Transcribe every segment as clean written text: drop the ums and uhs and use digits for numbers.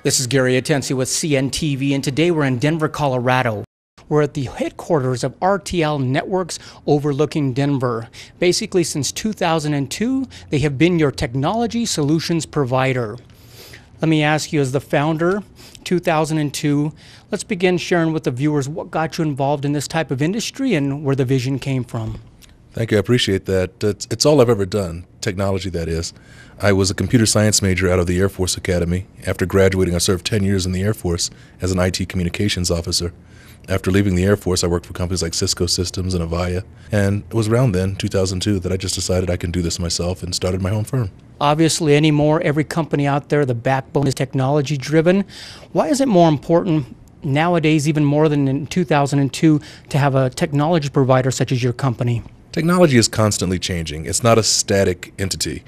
This is Gary Atensi with CNTV, and today we're in Denver, Colorado. We're at the headquarters of RTL-Networks overlooking Denver. Basically, since 2002, they have been your technology solutions provider. Let me ask you, as the founder, 2002, let's begin sharing with the viewers what got you involved in this type of industry and where the vision came from. Thank you. I appreciate that. It's all I've ever done, technology that is. I was a computer science major out of the Air Force Academy. After graduating, I served 10 years in the Air Force as an IT communications officer. After leaving the Air Force, I worked for companies like Cisco Systems and Avaya. And it was around then, 2002, that I just decided I can do this myself and started my own firm. Obviously, anymore, every company out there, the backbone is technology driven. Why is it more important nowadays, even more than in 2002, to have a technology provider such as your company? Technology is constantly changing. It's not a static entity.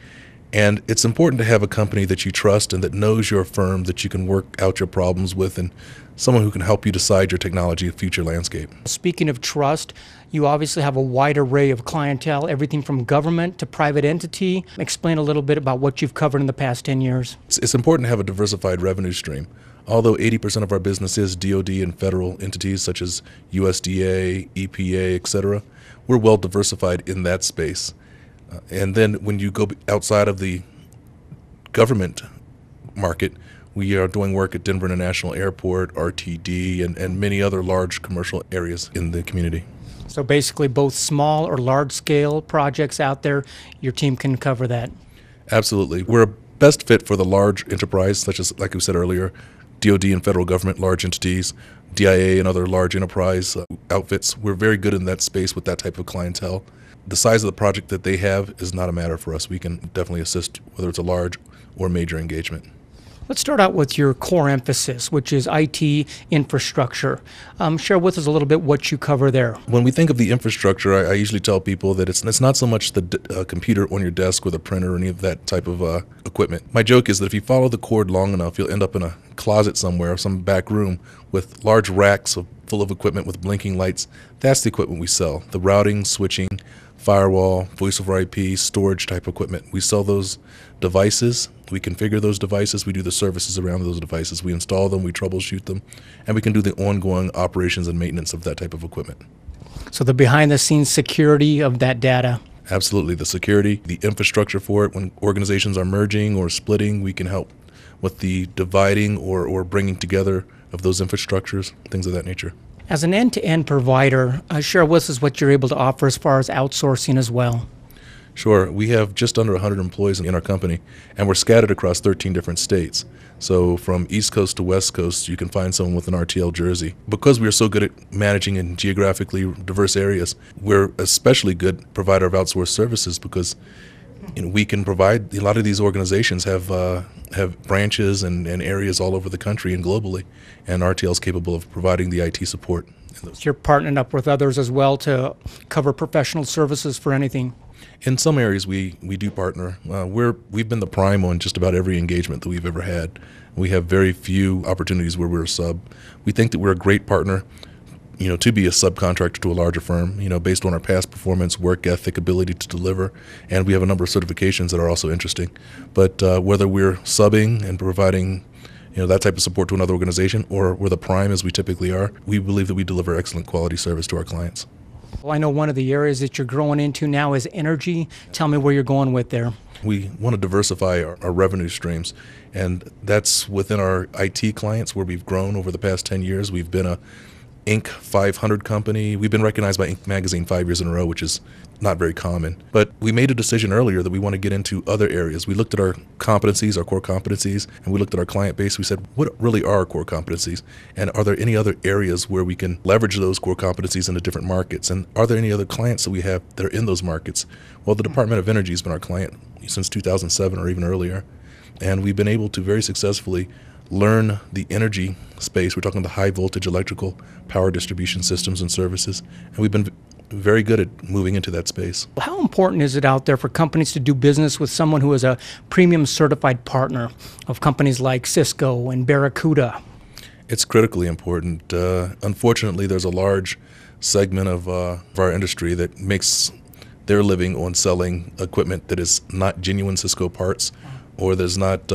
And it's important to have a company that you trust and that knows your firm, that you can work out your problems with, and someone who can help you decide your technology future landscape. Speaking of trust, you obviously have a wide array of clientele, everything from government to private entity. Explain a little bit about what you've covered in the past 10 years. It's important to have a diversified revenue stream. Although 80% of our business is DoD and federal entities such as USDA, EPA, etc., we're well diversified in that space. And then when you go outside of the government market, we are doing work at Denver International Airport, RTD, and many other large commercial areas in the community. So basically both small or large scale projects out there, your team can cover that. Absolutely. We're a best fit for the large enterprise, such as, like we said earlier, DoD and federal government, large entities, DIA and other large enterprise outfits. We're very good in that space with that type of clientele. The size of the project that they have is not a matter for us. We can definitely assist whether it's a large or major engagement. Let's start out with your core emphasis, which is IT infrastructure. Share with us a little bit what you cover there. When we think of the infrastructure, I usually tell people that it's not so much the computer on your desk or the printer or any of that type of equipment. My joke is that if you follow the cord long enough, you'll end up in a closet somewhere, some back room, with large racks full of equipment with blinking lights. That's the equipment we sell. The routing, switching, firewall, voice over IP, storage type equipment. We sell those devices, we configure those devices, we do the services around those devices, we install them, we troubleshoot them, and we can do the ongoing operations and maintenance of that type of equipment. So the behind the scenes security of that data. Absolutely, the security, the infrastructure for it. When organizations are merging or splitting, we can help with the dividing or bringing together of those infrastructures, things of that nature. As an end-to-end provider, share with us what you're able to offer as far as outsourcing as well. Sure. We have just under 100 employees in our company, and we're scattered across 13 different states. So from East Coast to West Coast, you can find someone with an RTL jersey. Because we are so good at managing in geographically diverse areas, we're especially good provider of outsourced services because we can provide. A lot of these organizations have branches and areas all over the country and globally, and RTL is capable of providing the IT support. You're partnering up with others as well to cover professional services for anything. In some areas, we do partner. We've been the prime on just about every engagement that we've ever had. We have very few opportunities where we're a sub. We think that we're a great partner, to be a subcontractor to a larger firm, based on our past performance, work ethic, ability to deliver, and we have a number of certifications that are also interesting. But whether we're subbing and providing that type of support to another organization, or we're the prime as we typically are, we believe that we deliver excellent quality service to our clients. Well, I know one of the areas that you're growing into now is energy. Tell me where you're going with there. We want to diversify our revenue streams, and that's within our IT clients where we've grown over the past 10 years. We've been a Inc. 500 company. We've been recognized by Inc. magazine 5 years in a row, which is not very common. But we made a decision earlier that we want to get into other areas. We looked at our competencies, our core competencies, and we looked at our client base. We said, what really are our core competencies? And are there any other areas where we can leverage those core competencies into different markets? And are there any other clients that we have that are in those markets? Well, the Department of Energy has been our client since 2007 or even earlier. And we've been able to very successfully learn the energy space. We're talking the high voltage electrical power distribution systems and services, and we've been very good at moving into that space. How important is it out there for companies to do business with someone who is a premium certified partner of companies like Cisco and Barracuda? It's critically important. Unfortunately, there's a large segment of our industry that makes their living on selling equipment that is not genuine Cisco parts, or there's not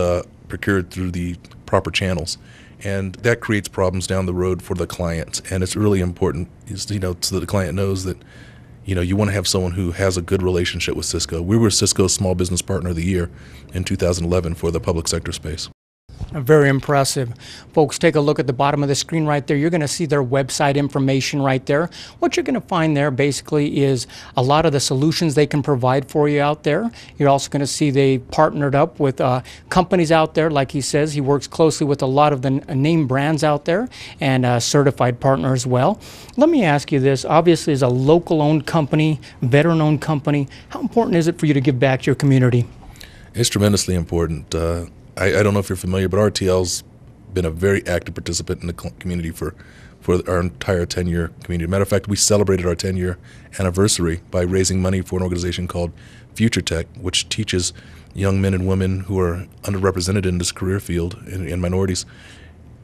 procured through the proper channels. And that creates problems down the road for the client. And it's really important, so that the client knows that, you want to have someone who has a good relationship with Cisco. We were Cisco's Small Business Partner of the Year in 2011 for the public sector space. Very impressive. Folks, take a look at the bottom of the screen right there. You're going to see their website information right there. What you're going to find there basically is a lot of the solutions they can provide for you out there. You're also going to see they partnered up with companies out there. Like he says, he works closely with a lot of the name brands out there and certified partner as well. Let me ask you this. Obviously, as a local-owned company, veteran-owned company, how important is it for you to give back to your community? It's tremendously important. I don't know if you're familiar, but RTL's been a very active participant in the community for our entire 10-year community. Matter of fact, we celebrated our 10-year anniversary by raising money for an organization called Future Tech, which teaches young men and women who are underrepresented in this career field and minorities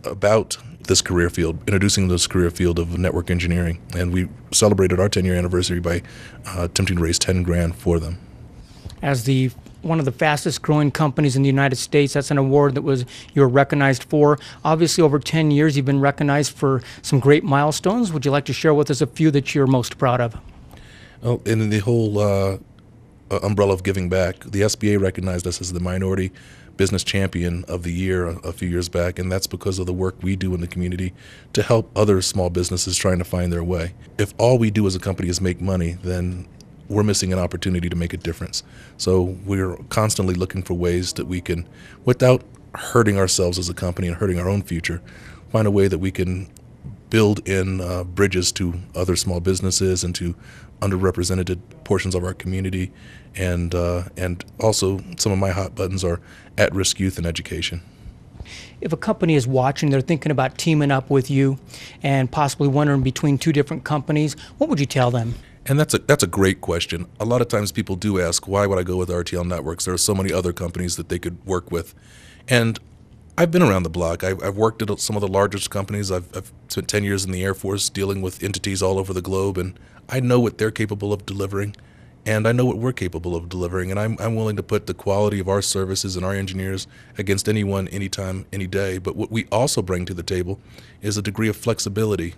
about this career field, introducing this career field of network engineering. And we celebrated our 10-year anniversary by attempting to raise $10,000 for them. As one of the fastest growing companies in the United States, that's an award that you were recognized for. Obviously, over 10 years, you've been recognized for some great milestones. Would you like to share with us a few that you're most proud of? Well, in the whole umbrella of giving back, the SBA recognized us as the Minority Business Champion of the Year a few years back, and that's because of the work we do in the community to help other small businesses trying to find their way. If all we do as a company is make money, then we're missing an opportunity to make a difference. So we're constantly looking for ways that we can, without hurting ourselves as a company and hurting our own future, find a way that we can build in bridges to other small businesses and to underrepresented portions of our community. And also some of my hot buttons are at-risk youth and education. If a company is watching, they're thinking about teaming up with you and possibly wondering between two different companies, what would you tell them? And that's a great question. A lot of times people do ask, why would I go with RTL-Networks? There are so many other companies that they could work with. And I've been around the block. I've worked at some of the largest companies. I've spent 10 years in the Air Force dealing with entities all over the globe, and I know what they're capable of delivering, and I know what we're capable of delivering. And I'm willing to put the quality of our services and our engineers against anyone, anytime, any day. But what we also bring to the table is a degree of flexibility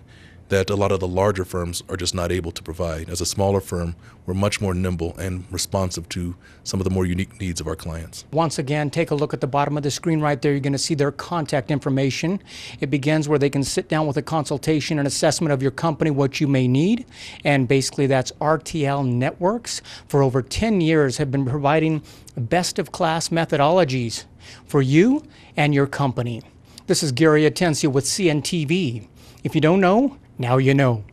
that a lot of the larger firms are just not able to provide. As a smaller firm, we're much more nimble and responsive to some of the more unique needs of our clients. Once again, take a look at the bottom of the screen right there. You're going to see their contact information. It begins where they can sit down with a consultation and assessment of your company, what you may need. And basically that's RTL Networks. For over 10 years have been providing best-of-class methodologies for you and your company. This is Gary Atencio with CNTV. If you don't know, now you know.